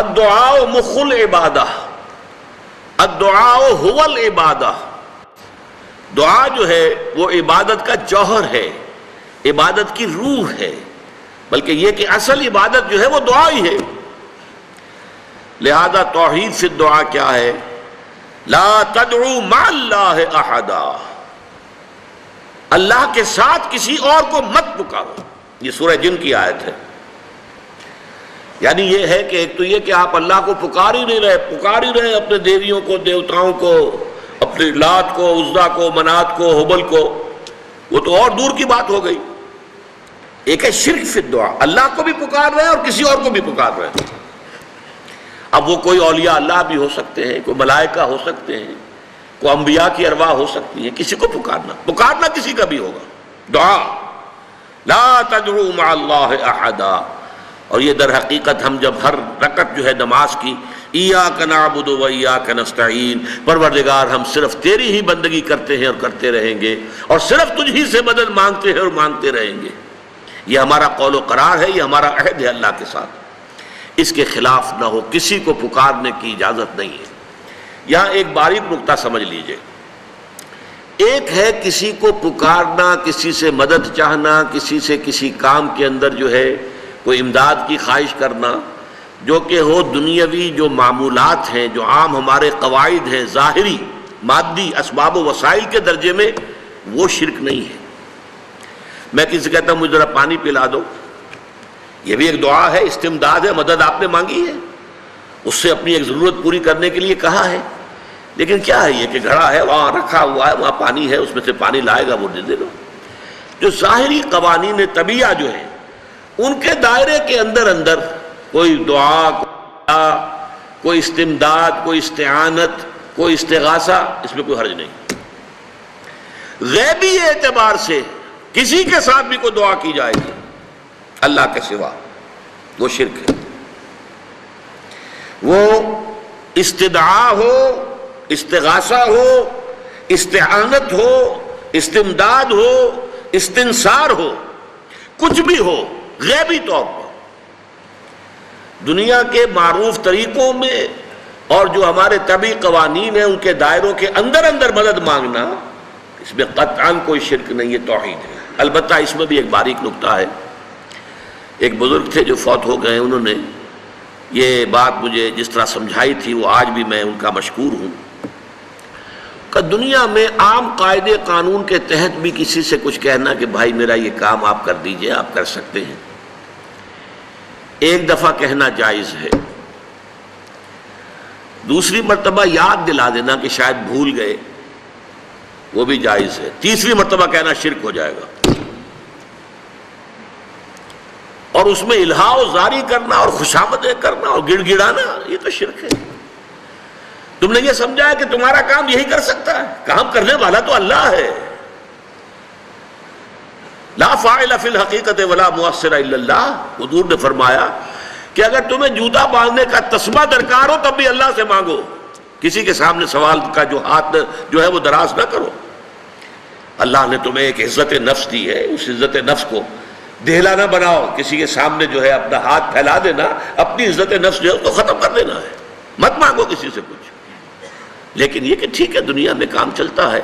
الدعاء مخ العبادہ، الدعاء هو العبادہ، دعا جو ہے وہ عبادت کا جوہر ہے، عبادت کی روح ہے، بلکہ یہ کہ اصل عبادت جو ہے وہ دعا ہی ہے۔ لہذا توحید فی الدعا کیا ہے؟ لا تدعو مع اللہ احدا، اللہ کے ساتھ کسی اور کو مت پکارو۔ یہ سورہ جن کی آیت ہے۔ یعنی یہ ہے کہ ایک تو یہ کہ آپ اللہ کو پکار ہی رہے اپنے دیویوں کو، دیوتاؤں کو، اپنے لات کو، عزا کو، منات کو، حبل کو، وہ تو اور دور کی بات ہو گئی۔ ایک ہے شرک فی الدعا، اللہ کو بھی پکار رہے ہیں اور کسی اور کو بھی پکار رہے ہیں۔ اب وہ کوئی اولیاء اللہ بھی ہو سکتے ہیں، کوئی ملائکہ ہو سکتے ہیں، کوئی انبیاء کی ارواح ہو سکتی ہیں، کسی کو پکارنا کسی کا بھی ہوگا۔ دعا لا تدعو مع اللہ احدا، اور یہ در حقیقت ہم جب ہر رکعت جو ہے نماز کی ایاک نعبد و ایاک نستعین، پروردگار ہم صرف تیری ہی بندگی کرتے ہیں اور کرتے رہیں گے، اور صرف تجھ ہی سے مدد مانگتے ہیں اور مانگتے رہیں گے، یہ ہمارا قول و قرار ہے، یہ ہمارا عہد ہے اللہ کے ساتھ، اس کے خلاف نہ ہو، کسی کو پکارنے کی اجازت نہیں ہے۔ یہاں ایک باریک نکتہ سمجھ لیجئے، ایک ہے کسی کو پکارنا، کسی سے مدد چاہنا، کسی سے کسی کام کے اندر جو ہے کوئی امداد کی خواہش کرنا، جو کہ ہو دنیاوی جو معمولات ہیں، جو عام ہمارے قواعد ہیں، ظاہری مادی اسباب و وسائل کے درجے میں، وہ شرک نہیں ہے۔ میں کسی سے کہتا ہوں مجھے ذرا پانی پلا دو، یہ بھی ایک دعا ہے، استمداد ہے، مدد آپ نے مانگی ہے، اس سے اپنی ایک ضرورت پوری کرنے کے لیے کہا ہے، لیکن کیا ہے یہ کہ گھڑا ہے، وہاں رکھا ہوا ہے، وہاں پانی ہے، اس میں سے پانی لائے گا وہ دے دو۔ جو ظاہری قوانین طبیعہ جو ہیں ان کے دائرے کے اندر کوئی دعا، کوئی استمداد، کوئی استعانت، کوئی استغاثہ، اس میں کوئی حرج نہیں۔ غیبی اعتبار سے کسی کے ساتھ بھی کوئی دعا کی جائے گی اللہ کے سوا، وہ شرک ہے۔ وہ استدعا ہو، استغاثہ ہو، استعانت ہو، استمداد ہو، استنصار ہو، کچھ بھی ہو، غیبی طور پر دنیا کے معروف طریقوں میں اور جو ہمارے طبعی قوانین ہیں ان کے دائروں کے اندر مدد مانگنا، اس میں قطعاً کوئی شرک نہیں ہے، توحید ہے۔ البتہ اس میں بھی ایک باریک نکتہ ہے۔ ایک بزرگ تھے جو فوت ہو گئے، انہوں نے یہ بات مجھے جس طرح سمجھائی تھی وہ آج بھی میں ان کا مشکور ہوں، کہ دنیا میں عام قاعدے قانون کے تحت بھی کسی سے کچھ کہنا کہ بھائی میرا یہ کام آپ کر دیجئے، آپ کر سکتے ہیں، ایک دفعہ کہنا جائز ہے، دوسری مرتبہ یاد دلا دینا کہ شاید بھول گئے، وہ بھی جائز ہے، تیسری مرتبہ کہنا شرک ہو جائے گا۔ اور اس میں الہا و زاری کرنا اور خوشامدیں کرنا اور گڑ گڑانا، یہ تو شرک ہے۔ تم نے یہ سمجھا ہے کہ تمہارا کام یہی کر سکتا ہے، کام کرنے والا تو اللہ ہے۔ لا فاعل فی الحقیقت ولا مؤثر الا اللہ، حضور نے فرمایا کہ اگر تمہیں جوتا باندھنے کا تسمہ درکار ہو تب بھی اللہ سے مانگو، کسی کے سامنے سوال کا جو ہاتھ جو ہے وہ دراز نہ کرو۔ اللہ نے تمہیں ایک عزت نفس دی ہے، اس عزت نفس کو دہلا نہ بناؤ، کسی کے سامنے جو ہے اپنا ہاتھ پھیلا دینا، اپنی عزت نفس جو ہے اس کو ختم کر دینا ہے، مت مانگو کسی سے کچھ۔ لیکن یہ کہ ٹھیک ہے دنیا میں کام چلتا ہے۔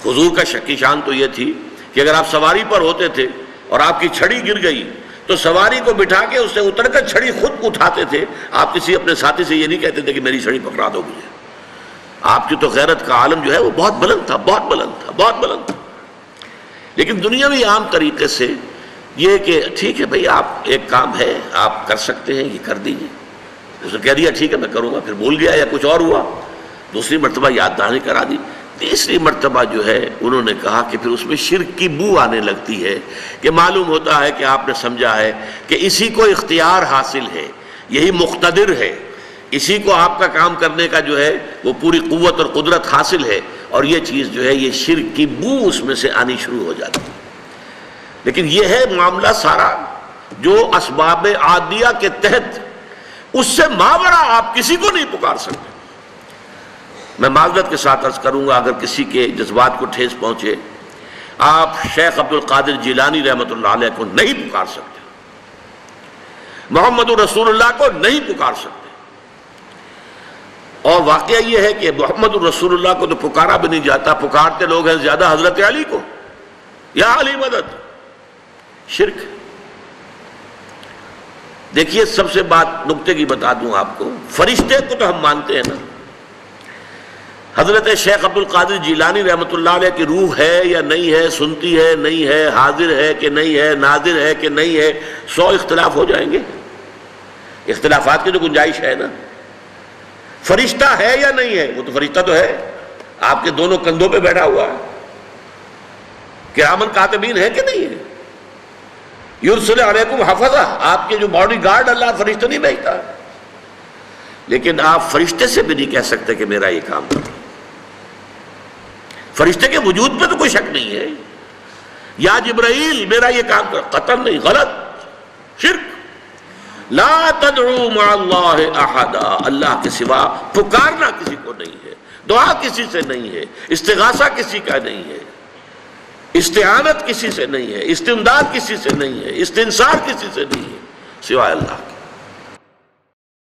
حضور کا شکی شان تو یہ تھی کہ اگر آپ سواری پر ہوتے تھے اور آپ کی چھڑی گر گئی تو سواری کو بٹھا کے اس سے اتر کر چھڑی خود اٹھاتے تھے، آپ کسی اپنے ساتھی سے یہ نہیں کہتے تھے کہ میری چھڑی پکڑا دو مجھے۔ آپ کی تو غیرت کا عالم جو ہے وہ بہت بلند تھا، بہت بلند تھا، بہت بلند تھا۔ لیکن دنیاوی عام طریقے سے یہ کہ ٹھیک ہے بھئی آپ ایک کام ہے آپ کر سکتے ہیں، یہ کر دیجئے، اس نے کہہ دیا ٹھیک ہے میں کروں گا، پھر بھول گیا یا کچھ اور ہوا، دوسری مرتبہ یاد دہانی کرا دی، تیسری مرتبہ جو ہے انہوں نے کہا کہ پھر اس میں شرک کی بو آنے لگتی ہے، کہ معلوم ہوتا ہے کہ آپ نے سمجھا ہے کہ اسی کو اختیار حاصل ہے، یہی مقتدر ہے، اسی کو آپ کا کام کرنے کا جو ہے وہ پوری قوت اور قدرت حاصل ہے، اور یہ چیز جو ہے یہ شرک کی بو اس میں سے آنی شروع ہو جاتی ہے۔ لیکن یہ ہے معاملہ سارا جو اسباب عادیہ کے تحت، اس سے ماورا آپ کسی کو نہیں پکار سکتے۔ میں معذرت کے ساتھ عرض کروں گا اگر کسی کے جذبات کو ٹھیس پہنچے، آپ شیخ عبد القادر جیلانی رحمۃ اللہ علیہ کو نہیں پکار سکتے، محمد رسول اللہ کو نہیں پکار سکتے، اور واقعہ یہ ہے کہ محمد الرسول اللہ کو تو پکارا بھی نہیں جاتا، پکارتے لوگ ہیں زیادہ حضرت علی کو، یا علی مدد، شرک۔ دیکھیے سب سے بات نکتے کی بتا دوں آپ کو، فرشتے کو تو ہم مانتے ہیں نا، حضرت شیخ عبد القادر جیلانی رحمۃ اللہ علیہ کی روح ہے یا نہیں ہے، سنتی ہے نہیں ہے، حاضر ہے کہ نہیں ہے، ناظر ہے کہ نہیں ہے، 100 اختلاف ہو جائیں گے، اختلافات کی تو گنجائش ہے نا۔ فرشتہ ہے یا نہیں ہے، وہ تو فرشتہ تو ہے، آپ کے دونوں کندھوں پہ بیٹھا ہوا ہے، کرامن کاتبین ہے کہ نہیں ہے، یرسل علیکم حفظہ، آپ کے جو باڈی گارڈ اللہ فرشتہ نہیں بھیجتا، لیکن آپ فرشتے سے بھی نہیں کہہ سکتے کہ میرا یہ کام کرو۔ فرشتے کے وجود پہ تو کوئی شک نہیں ہے، یا جبرائیل میرا یہ کام کرو، قطعاً نہیں، غلط، شرک۔ لا تدعو مع اللہ احدا، اللہ کے سوا پکارنا کسی کو نہیں ہے، دعا کسی سے نہیں ہے، استغاثہ کسی کا نہیں ہے، استعانت کسی سے نہیں ہے، استمداد کسی سے نہیں ہے، استنصار کسی سے نہیں ہے، سوائے اللہ کے۔